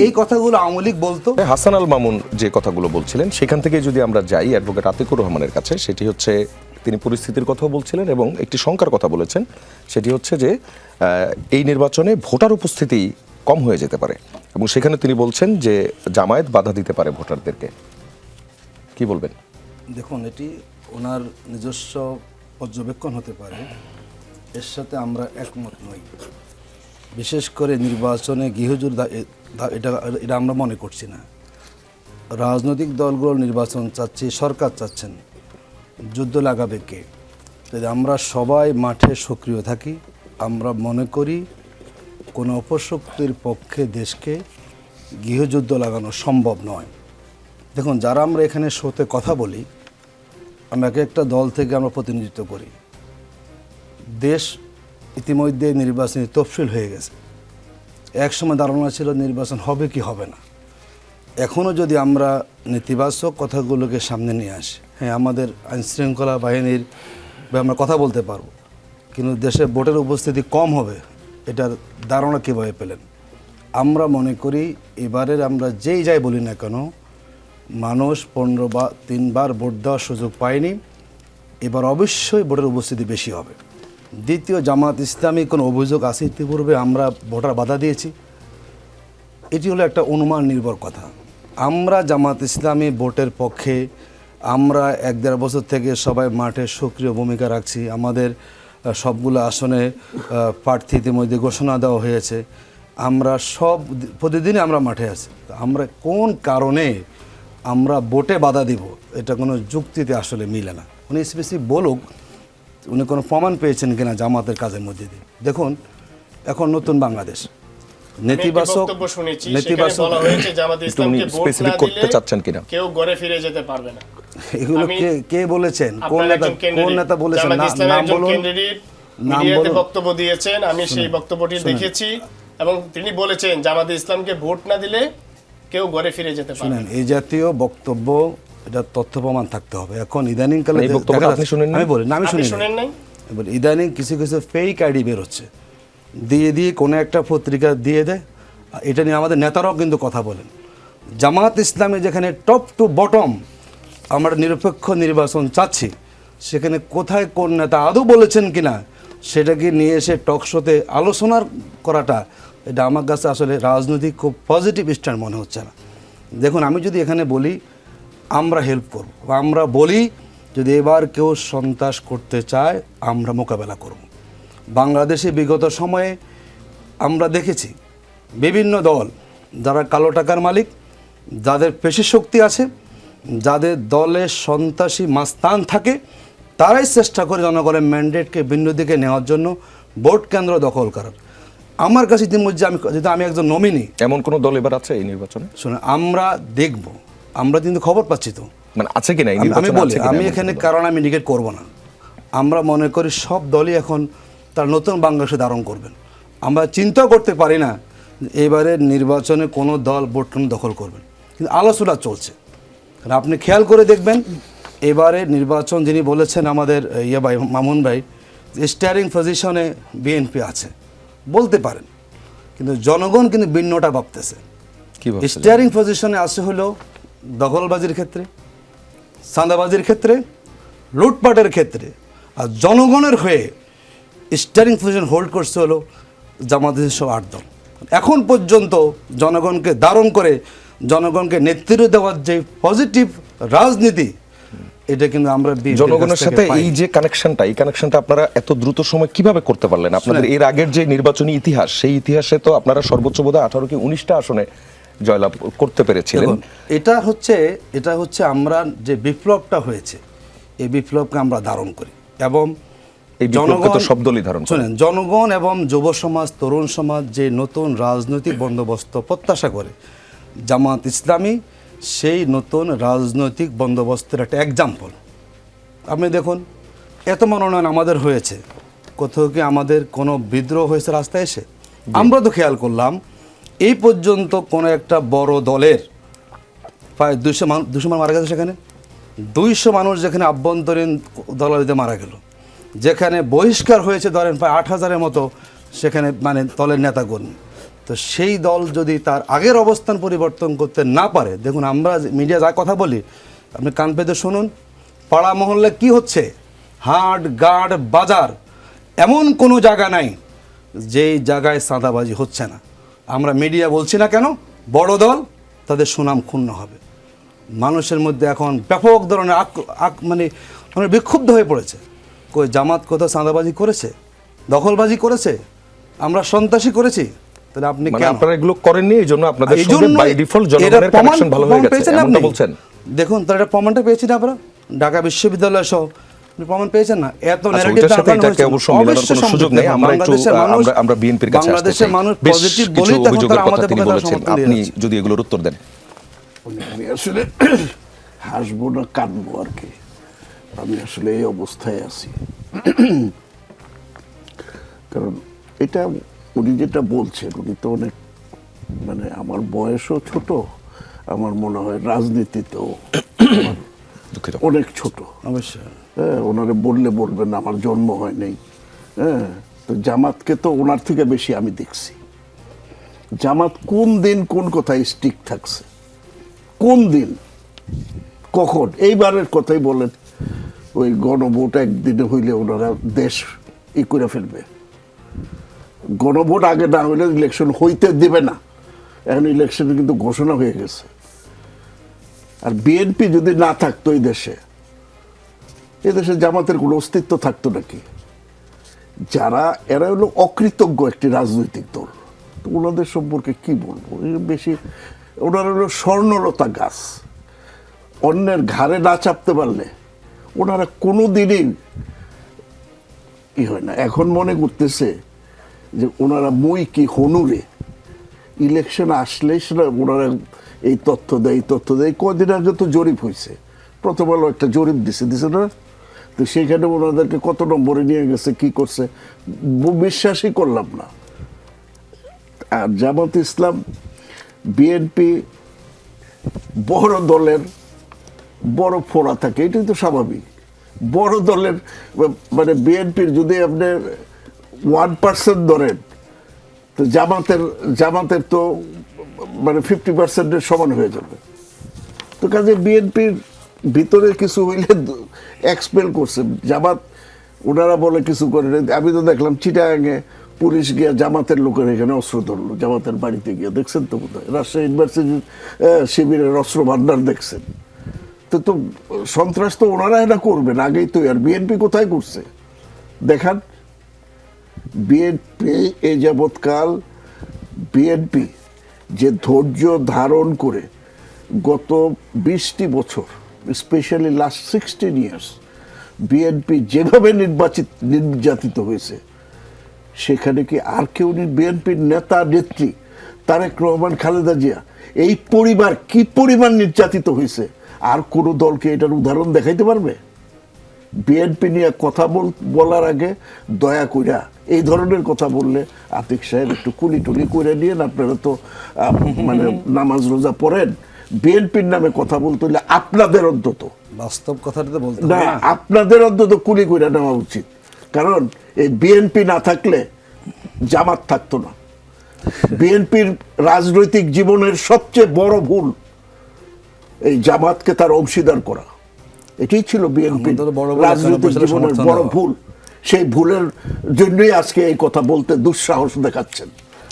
এই কথাগুলো আওয়ামী লীগ বলতো। হাসান আল মামুন যে কথাগুলো বলছিলেন সেখান থেকে যদি আমরা যাই অ্যাডভোকেট আতিকুর রহমানের কাছে, সেটি হচ্ছে তিনি পরিস্থিতির কথা বলছিলেন এবং একটি শঙ্কার কথা বলেছেন, সেটি হচ্ছে যে এই নির্বাচনে ভোটার উপস্থিতি কম হয়ে যেতে পারে এবং সেখানে তিনি বলছেন যে জামায়াত বাধা দিতে পারে ভোটারদেরকে। কি বলবেন? দেখুন, এটি ওনার নিজস্ব পর্যবেক্ষণ হতে পারে, এর সাথে আমরা একমত নই। বিশেষ করে নির্বাচনে গৃহযুদ্ধ এটা আমরা মনে করছি না। রাজনৈতিক দলগুলো নির্বাচন চাচ্ছে, সরকার চাচ্ছেন, যুদ্ধ লাগাবে কে? যদি আমরা সবাই মাঠে সক্রিয় থাকি, আমরা মনে করি কোনো অপশক্তির পক্ষে দেশকে গৃহযুদ্ধ লাগানো সম্ভব নয়। দেখুন, যারা আমরা এখানে শোতে কথা বলি, আমরা এক একটা দল থেকে আমরা প্রতিনিধিত্ব করি। দেশ ইতিমধ্যে নির্বাচনী তফসিল হয়ে গেছে। একসময় ধারণা ছিল নির্বাচন হবে কি হবে না। এখনও যদি আমরা নেতিবাচক কথাগুলোকে সামনে নিয়ে আসি, হ্যাঁ, আমাদের আইনশৃঙ্খলা বাহিনীর আমরা কথা বলতে পারবো, কিন্তু দেশে ভোটের উপস্থিতি কম হবে এটার ধারণা কীভাবে পেলেন? আমরা মনে করি এবারের আমরা যেই যাই বলি না কেন, মানুষ 15 বা 3 বার ভোট দেওয়ার সুযোগ পায়নি। এবার অবশ্যই ভোটের উপস্থিতি বেশি হবে। দ্বিতীয়, জামাত ইসলামী কোনো অভিযোগ আছে ইতিপূর্বে আমরা ভোটার বাধা দিয়েছি? এটি হলো একটা অনুমান নির্ভর কথা। আমরা জামাত ইসলামী ভোটের পক্ষে, আমরা 1-1.5 বছর থেকে সবাই মাঠে সক্রিয় ভূমিকা রাখছি। আমাদের সবগুলো আসনে প্রার্থী ইতিমধ্যে ঘোষণা দেওয়া হয়েছে। আমরা প্রতিদিনই আমরা মাঠে আছি। আমরা কোন কারণে আমরা ভোটে বাধা দিব, এটা কোনো যুক্তিতে আসলে মিলে না। উনি স্পেসিফিক বলুক উনি কোনো প্রমাণ পেয়েছেন কিনা জামাতের কাজের মধ্যে দিয়ে। দেখুন, এখন নতুন বাংলাদেশ, নেতিবাচক বলা হয়েছে জামাত ইসলামকে ভোট না দিলে চাচ্ছেন কিনা কেউ ঘরে ফিরে যেতে পারবে না। এগুলো কে বলেছেন? কোন নেতা বলেছেন? নাম বলুন। মিডিয়াতে বক্তব্য দিয়েছেন, আমি সেই বক্তব্যটি দেখেছি এবং তিনি বলেছেন জামাত ইসলামকে ভোট না দিলে কেউ ঘরে ফিরে যেতে পারবে না। এই জাতীয় বক্তব্য, এটা তথ্য প্রমাণ থাকতে হবে। এখন ইদানিং কালে আমি বলি না, আমি শুনেন নাই, ইদানিং কিছু কিছু ফেক আইডি বের হচ্ছে, দিয়ে কোনো একটা পত্রিকা দিয়ে দেয়। এটা নিয়ে আমাদের নেতারাও কিন্তু কথা বলেন। জামাত ইসলামী যেখানে টপ টু বটম আমরা নিরপেক্ষ নির্বাচন চাচ্ছি, সেখানে কোথায় কোন নেতা আদৌ বলেছেন কিনা সেটাকে নিয়ে এসে টক শোতে আলোচনার করাটা, এটা আমার কাছে আসলে রাজনৈতিক খুব পজিটিভ স্ট্যান্ড মনে হচ্ছে না। দেখুন, আমি যদি এখানে বলি আমরা হেল্প করব, আমরা বলি যদি এবার কেউ সন্ত্রাস করতে চায় আমরা মোকাবেলা করব। বাংলাদেশে বিগত সময়ে আমরা দেখেছি বিভিন্ন দল, যারা কালো টাকার মালিক, যাদের পেশি শক্তি আছে, যাদের দলে সন্ত্রাসী মাস্তান থাকে, তারাই চেষ্টা করে জনগণের ম্যান্ডেটকে ভিন্ন দিকে নেওয়ার জন্য ভোট কেন্দ্র দখল করার। আমার কাছে ইতিমধ্যে আমি একজন নমিনি, এমন কোনো দল এবার আছে এই নির্বাচনে? শুনে আমরা দেখব, আমরা কিন্তু খবর পাচ্ছি তো, মানে আছে কিনা আমি বলি, আমি এখানে কারণ আমি ইন্ডিকেট করব না। আমরা মনে করি সব দলই এখন তার নতুন বাংলাদেশে ধারণ করবেন। আমরা চিন্তাও করতে পারি না এবারের নির্বাচনে কোনো দল ভোট দখল করবেন, কিন্তু আলোচনা চলছে। আপনি খেয়াল করে দেখবেন এবারে নির্বাচন যিনি বলেছেন আমাদের ভাই মামুন ভাই, স্টিয়ারিং পজিশনে বিএনপি আছে বলতে পারেন, কিন্তু জনগণ কিন্তু ভিন্নটা ভাবতেছে। স্টিয়ারিং পজিশনে আছে হলো দখলবাজির ক্ষেত্রে, চাঁদাবাজির ক্ষেত্রে, লুটপাটের ক্ষেত্রে, আর জনগণের হয়ে স্টিয়ারিং পজিশন হোল্ড করছে হলো জামাতের 8 দল। এখন পর্যন্ত জনগণকে ধারণ করে জনগণকে নেতৃত্ব দেওয়ার যে পজিটিভ রাজনীতি, এটা কিন্তু আমরা জনগণের সাথে এই যে কানেকশনটা, এই কানেকশনটা আপনারা এত দ্রুত সময় কিভাবে করতে পারলেন? আপনাদের এর আগের যে নির্বাচনী ইতিহাস, সেই ইতিহাসে তো আপনারা সর্বোচ্চ বোধহয় 18 কি 19টা আসনে জয়লাভ করতে পেরেছিলেন। এটা হচ্ছে আমরা যে বিপ্লবটা হয়েছে, এই বিপ্লবকে আমরা ধারণ করি এবং জনগণ এবং যুব সমাজ, তরুণ সমাজ যে নতুন রাজনৈতিক বন্দোবস্ত প্রত্যাশা করে, জামাত ইসলামী সেই নতুন রাজনৈতিক বন্দোবস্তের একটা এক্সাম্পল। আপনি দেখুন, এত মনোনয়ন আমাদের হয়েছে, কোথাও কি আমাদের কোনো বিদ্রোহ হয়েছে রাস্তায় এসে? আমরা তো খেয়াল করলাম এই পর্যন্ত কোনো একটা বড় দলের প্রায় 200 মানুষ মারা গেছে। সেখানে 200 মানুষ যেখানে আভ্যন্তরীণ দলালিতে মারা গেল, যেখানে বহিষ্কার হয়েছে ধরেন প্রায় 8000-এর মতো, সেখানে মানে দলের নেতাগণ, তো সেই দল যদি তার আগের অবস্থান পরিবর্তন করতে না পারে, দেখুন আমরা মিডিয়া যা কথা বলি আপনি কান পেতে শুনুন, পাড়া মহল্লে কি হচ্ছে, হাট গাট বাজার এমন কোনো জায়গা নাই যেই জায়গায় চাঁদাবাজি হচ্ছে না। আমরা মিডিয়া বলছি না কেন, বড় দল তাদের সুনাম ক্ষুণ্ণ হবে। মানুষের মধ্যে এখন ব্যাপক ধরনের মানে বিক্ষুব্ধ হয়ে পড়েছে। কই জামাত কোথাও চাঁদাবাজি করেছে, দখলবাজি করেছে, আমরা সন্ত্রাসী করেছি? তাহলে আপনি মানে কেন আপনারা এগুলো করেননি, এই জন্য আপনাদের এই সঙ্গে জন্য বাই ডিফল্ট এরা জনগণের কানেকশন ভালো হয়ে গেছে, পেয়েছেন এমনটা আপনি? বলছেন? দেখুন তার একটা প্রমাণটা পেয়েছি না আমরা, ঢাকা বিশ্ববিদ্যালয় সহ আপনি প্রমাণ পেয়েছেন না? এত আচ্ছা, ন্যারেটিভ ওইটার সাথে এটাকে অবশ্য মিলানোর কোনো সুযোগ নেই। আমরা একটু আমরা বিএনপির কাছে আসতে বাংলাদেশের চাই। মানুষ বেশ পজিটিভ কিছু বলেই তখন অভিযোগের তারা কথা আমাদের তিনি পক্ষে তারা বলেছেন, সমর্থন দিয়ে আপনি যাচ্ছে। যদি এগুলোর উত্তর দেন। আমি আসলে হাসবো না কাঁদবো আর কি, আমি আসলে এই অবস্থায় আছি। কারণ এটা উনি যেটা বলছেন, উনি তো অনেক মানে আমার বয়সও ছোট, আমার মনে হয় রাজনীতিতেও দুঃখিত। অনেক ছোট। অবশ্যই হ্যাঁ, ওনারে বললে বলবেন আমার জন্ম হয় নাই। হ্যাঁ, তো জামাতকে তো ওনার থেকে বেশি আমি দেখছি। জামাত কোন দিন কোন কথায় স্টিক থাকছে, কোন দিন কখন? এইবারের কথাই বলেন, ওই গণভোট একদিনে হইলে ওনারা দেশ করে ফেলবে। গণভোট আগে না হইলে ইলেকশন হইতে দেবে না। এখন ইলেকশন কিন্তু ঘোষণা হয়ে গেছে। আর বিএনপি যদি না থাকতো এই দেশে, এদেশে জামাতের কোনো অস্তিত্ব থাকতো নাকি? যারা এরা হলো অকৃতজ্ঞ একটি রাজনৈতিক দল, তো ওনাদের সম্পর্কে কি বলবো? বেশি ওনারা হলো স্বর্ণলতা গাছ, অন্যের ঘাড়ে না চাপতে পারলে ওনারা কোনো দিনই হয় না। এখন মনে করতেছে যে ওনারা মই কি হনুরে, ইলেকশন আসলে সেটা ওনারা এই তথ্য দেয়, এই তথ্য দেয়। কদিন আগে তো জরিপ হয়েছে, প্রথম আলো একটা জরিপ দিছে না, তো সেইখানে ওনাদেরকে কত নম্বরে নিয়ে গেছে, কি করছে, বিশ্বাসই করলাম না। আর জামাত ইসলাম বিএনপি বড় দলের বড় ফোড়া থাকে, এটাই তো স্বাভাবিক। বড় দলের মানে বিএনপির যদি আপনি 1% ধরেন, তো জামাতের তো মানে 50% সমান হয়ে যাবে। তো কাজে বিএনপির ভিতরে কিছু হইলে এক্সপেল করছে জামাত, ওনারা বলে কিছু করে। আমি তো দেখলাম চিটাগাঙে পুলিশ গিয়া জামাতের লোকের এখানে অস্ত্র ধরলো, জামাতের বাড়িতে গিয়ে, দেখছেন তো কোথায়? রাজশাহী ইউনিভার্সিটির শিবিরের অস্ত্র ভান্ডার দেখছেন তো সন্ত্রাস তো ওনারা এটা করবেন আগেই তো। আর বিএনপি কোথায় করছে দেখান? বিএনপি এই যাবৎকাল বিএনপি যে ধৈর্য ধারণ করে গত 20টি বছর, স্পেশালি লাস্ট 16 ইয়ার্স, বিএনপি যেভাবে নির্যাতিত হয়েছে, সেখানে কি আর কেউ বিএনপির নেতা নেত্রী তারেক রহমান, খালেদা জিয়া, এই পরিবার কি পরিমাণ নির্যাতিত হয়েছে, আর কোন দলকে এটার উদাহরণ দেখাইতে পারবে? বিএনপি নিয়ে কথা বলার আগে দয়া কইরা এই ধরনের কথা বললে আতিক সাহেব একটু কুলি টুলি করে নিয়েন। আপনারা তো মানে নামাজ রোজা পড়েন, বিএনপির নামে কথা বলতে হলে আপনাদের অন্তত বাস্তব কথাটা বলতে না, আপনাদের অন্তত কুলি কইরা নেওয়া উচিত। কারণ এই বিএনপি না থাকলে জামাত থাকতো না। বিএনপির রাজনৈতিক জীবনের সবচেয়ে বড় ভুল এই জামাতকে তার অংশীদার করা, এটাই ছিল বিএনপির রাজনৈতিক জীবনের বড় ভুল। সেই ভুলের জন্যই আজকে এই কথা বলতে দুঃসাহস দেখাচ্ছেন।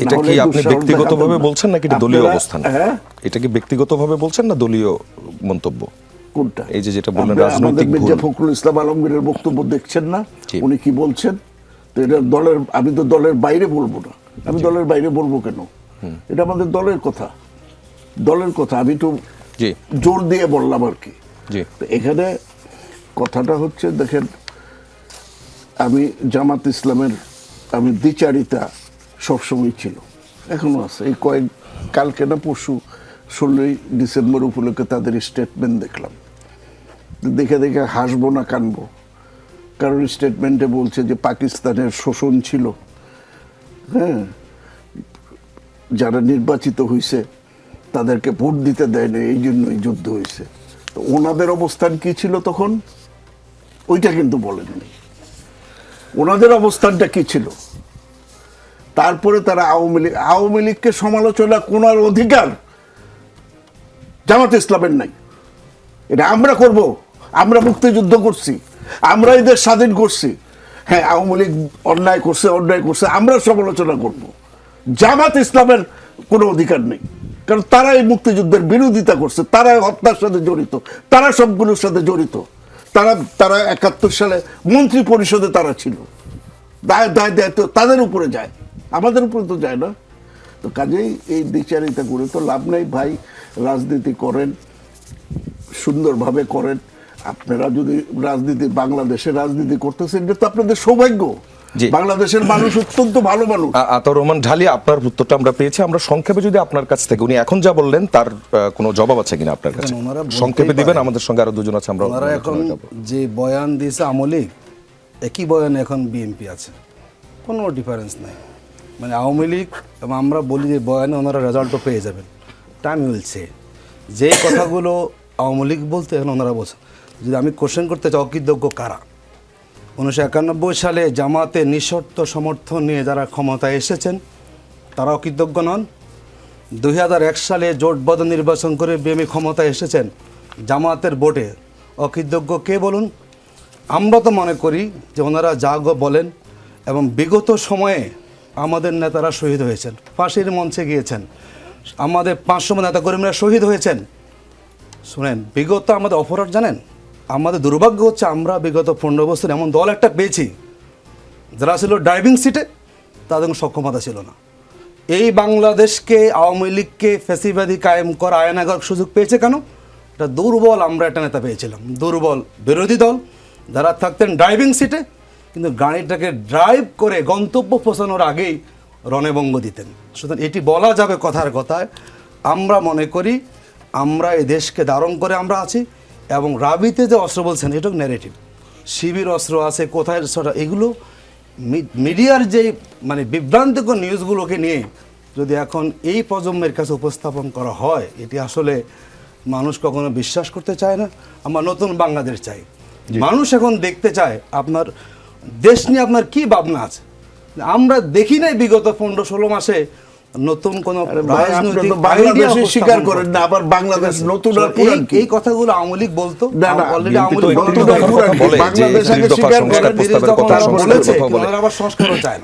এটা কি আপনি ব্যক্তিগতভাবে বলছেন নাকি এটা দলীয় অবস্থান? হ্যাঁ, এটা কি ব্যক্তিগতভাবে বলছেন না দলীয় মন্তব্য? কোনটা? এই যে যেটা বললেন আমাদের রাজনৈতিক ভুল। মির্জা ফখরুল ইসলাম আলমগীরের বক্তব্য দেখছেন না, উনি কি বলছেন? তো এটা দলের, আমি তো দলের বাইরে বলবো না। আমি দলের বাইরে বলবো কেন? এটা আমাদের দলের কথা, দলের কথা। আমি তো জোর দিয়ে বললাম আর কি। এখানে কথাটা হচ্ছে, দেখেন, আমি জামাত ইসলামের আমি দ্বিচারিতা সবসময় ছিল, এখনো আছে। এই কালকে না পরশু 16ই ডিসেম্বর উপলক্ষে তাদের স্টেটমেন্ট দেখলাম, দেখে দেখে হাসবো না কানবো। কারণ স্টেটমেন্টে বলছে যে পাকিস্তানের শোষণ ছিল, হ্যাঁ, যারা নির্বাচিত হয়েছে তাদেরকে ভোট দিতে দেয় না, এই জন্যই যুদ্ধ হয়েছে। তো ওনাদের অবস্থান কি ছিল তখন? ওইটা কিন্তু বলেননি। ওনাদের অবস্থানটা কি ছিল? তারপরে তারা আওয়ামী লীগকে সমালোচনা করার অধিকার জামাত ইসলামের নাই। এটা আমরা করব, আমরা মুক্তিযুদ্ধ করছি, আমরা এদের স্বাধীন করছি। হ্যাঁ, আওয়ামী লীগ অন্যায় করছে, আমরা সমালোচনা করব। জামাত ইসলামের কোনো অধিকার নেই, কারণ তারা এই মুক্তিযুদ্ধের বিরোধিতা করছে, তারা হত্যার সাথে জড়িত, তারা সবগুলোর সাথে জড়িত। তারা 71 সালে মন্ত্রী পরিষদে তারা ছিল। দায়িত্ব তাদের উপরে যায়, আমাদের উপরে তো যায় না। তো কাজেই এই বিচারিতা করে তো লাভ নেই ভাই। রাজনীতি করেন, সুন্দরভাবে করেন। আপনারা যদি বাংলাদেশে রাজনীতি করতেছেন, এটা তো আপনাদের সৌভাগ্য। জি। বাংলাদেশের মানুষ অত্যন্ত ভালো মানুষ। আতাউর রহমান ঢালি, আপনার উত্তরটা আমরা পেয়েছি। আমরা সংক্ষেপে যদি আপনার কাছ থেকে, উনি এখন যা বললেন তার কোনো জবাব আছে কিনা আপনার কাছে? ওনারা বলতেই সংক্ষেপে দিবেন, পারে। আমাদের সঙ্গে আরো দুজন আছে, আমরা ওনারা এখন যে বয়ান দিয়েছে আওয়ামী লীগ, একই বয়ানে এখন বিএনপি আছে, কোনো ডিফারেন্স নাই। মানে আওয়ামী লীগ এবং আমরা বলি যে বয়ানে ওনারা রেজাল্টও পেয়ে যাবেন, টাইম মিলছে। যে কথাগুলো আওয়ামী লীগ বলতে এখন ওনারা বলছে। যদি আমি কোশ্চেন করতে চাই, অকৃতজ্ঞ কারা? 1991 সালে জামাতে নিঃশর্ত সমর্থন নিয়ে যারা ক্ষমতায় এসেছেন তারা অকৃতজ্ঞ নন। 2001 সালে জোটবদ্ধ নির্বাচন করে বিএনপি ক্ষমতায় এসেছেন জামাতের ভোটে, অকৃতজ্ঞ কে বলুন? আমরা তো মনে করি যে ওনারা যা বলেন, এবং বিগত সময়ে আমাদের নেতারা শহীদ হয়েছেন, ফাঁসির মঞ্চে গিয়েছেন, আমাদের 500 নেতাকর্মীরা শহীদ হয়েছেন। শুনেন, বিগত আমাদের অপরাধ জানেন, আমাদের দুর্ভাগ্য হচ্ছে আমরা বিগত 15 বছর এমন দল একটা পেয়েছি যারা ছিল ড্রাইভিং সিটে, তাদের কোনো সক্ষমতা ছিল না। এই বাংলাদেশকে, আওয়ামী লীগকে ফ্যাসিবাদী কায়েম করা আয়নাঘর সুযোগ পেয়েছে কেন? এটা দুর্বল আমরা একটা নেতা পেয়েছিলাম, দুর্বল বিরোধী দল যারা থাকতেন ড্রাইভিং সিটে, কিন্তু গাড়িটাকে ড্রাইভ করে গন্তব্য পৌঁছানোর আগেই রণভঙ্গ দিতেন। সুতরাং এটি বলা যাবে কথার কথায়, আমরা মনে করি আমরা এই দেশকে ধারণ করে আমরা আছি। এবং রাবিতে যে অস্ত্র বলছেন, এটা ন্যারেটিভ, শিবির অস্ত্র আছে কোথায়, এগুলো মিডিয়ার যে মানে বিভ্রান্তিকর নিউজগুলোকে নিয়ে যদি এখন এই প্রজন্মের কাছে উপস্থাপন করা হয়, এটি আসলে মানুষ কখনো বিশ্বাস করতে চায় না। আমরা নতুন বাংলাদেশ চাই। মানুষ এখন দেখতে চায় আপনার দেশ নিয়ে আপনার কি ভাবনা আছে। আমরা দেখি নাই বিগত 15-16 মাসে নতুন কোন রাজনৈতিক বাংলাদেশে স্বীকার করেন না, আবার বাংলাদেশ নতুন আর পুরান কি? এই কথাগুলো আওয়ামী লীগ বলতো, না, না, অলরেডি আওয়ামী বিএনপি তো লীগ একটি কথা বলে যে বাংলাদেশ আগে তিরিশ দফা স্বীকার সংস্কার করে, প্রস্তাবের কথা, সংস্কারের বলেছে, কথাও বলে। ওনারা আবার সংস্কারও চায় না।